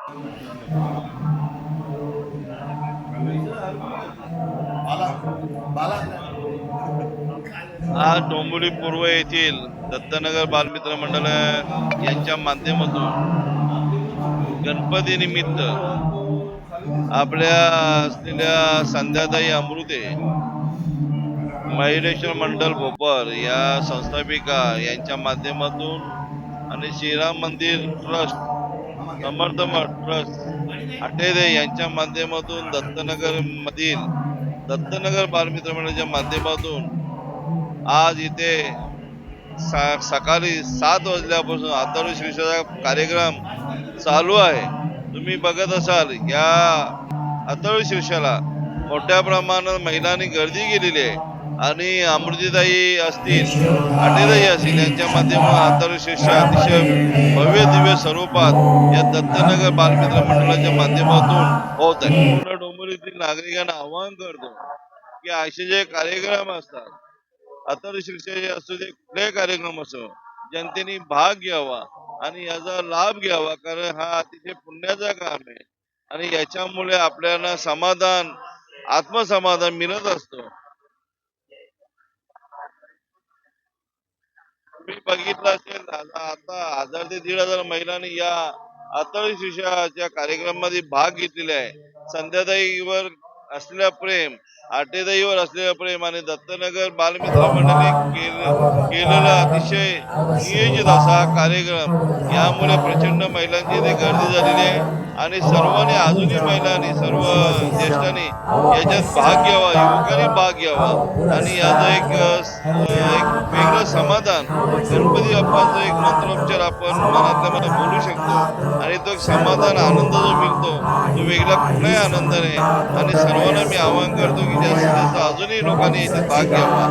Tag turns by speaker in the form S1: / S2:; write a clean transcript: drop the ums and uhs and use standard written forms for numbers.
S1: आज डोंबिवली पूर्व येथील दत्तनगर बालमित्र मंडळ यांच्या माध्यमातून गणपती निमित्त आपल्या असलेल्या संध्याताई अमृते, मयुरेश्वर मंडल भोपर या संस्थापिका यांच्या माध्यमातून आणि श्रीराम मंदिर ट्रस्ट, समर्थ ट्रस्ट आटेदे यांच्या माध्यमातून दत्तनगर मधील दत्तनगर बालमित्र मंडळाच्या माध्यमातून आज इथे सकाळी 7 वाजल्यापासून अथर्व शीर्षाचा कार्यक्रम चालू आहे. तुम्ही बघत असाल या अथर्व शीर्षाला मोठ्या प्रमाणात महिलांनी गर्दी केलेली आहे आणि अमृतीताई असतील, आटेताई असतील यांच्या माध्यमातून अथर्व शीर्षा अतिशय भव्य दिव्य स्वरूपात या दत्तनगर बालमित्र मंडळाच्या माध्यमातून होत आहे. पूर्ण डोंबिवलीतील नागरिकांना आवाहन करतो की असे जे कार्यक्रम असतात, अथर्व शीर्षाचे असू दे, कुठलाही कार्यक्रम असो, जनतेने भाग घ्यावा आणि याचा लाभ घ्यावा, कारण हा अतिशय पुण्याचा काम आहे आणि याच्यामुळे आपल्याला समाधान, आत्मसमाधान मिळत असतो. तुम्ही बघितलं असेल आता 1000 ते 1500 महिलांनी या अथर्व शीर्षाच्या कार्यक्रमामध्ये भाग घेतलेला आहे. संध्याताईवर असलेलं प्रेम, आटेताईवर असलेलं प्रेम आणि दत्तनगर बालमित्र मंडळाने केलेला अतिशय नियोजित असा कार्यक्रम, यामुळे प्रचंड महिलांची इथे गर्दी झालेली आहे आणि सर्वांनी, अजूनही महिलांनी, सर्व ज्येष्ठांनी याच्यात भाग घ्यावा, युवकांनी भाग घ्यावा आणि याचं एक वेगळं समाधान, गणपती बाप्पाचा एक मंत्रोच्चार आपण मनातल्या मनात बोलू शकतो आणि तो समाधान, आनंद जो मिळतो तो वेगळा कुठलाही आनंद नाही. आणि सर्वांना मी आवाहन करतो की जास्तीत जास्त अजूनही लोकांनी याच्यात भाग घ्यावा.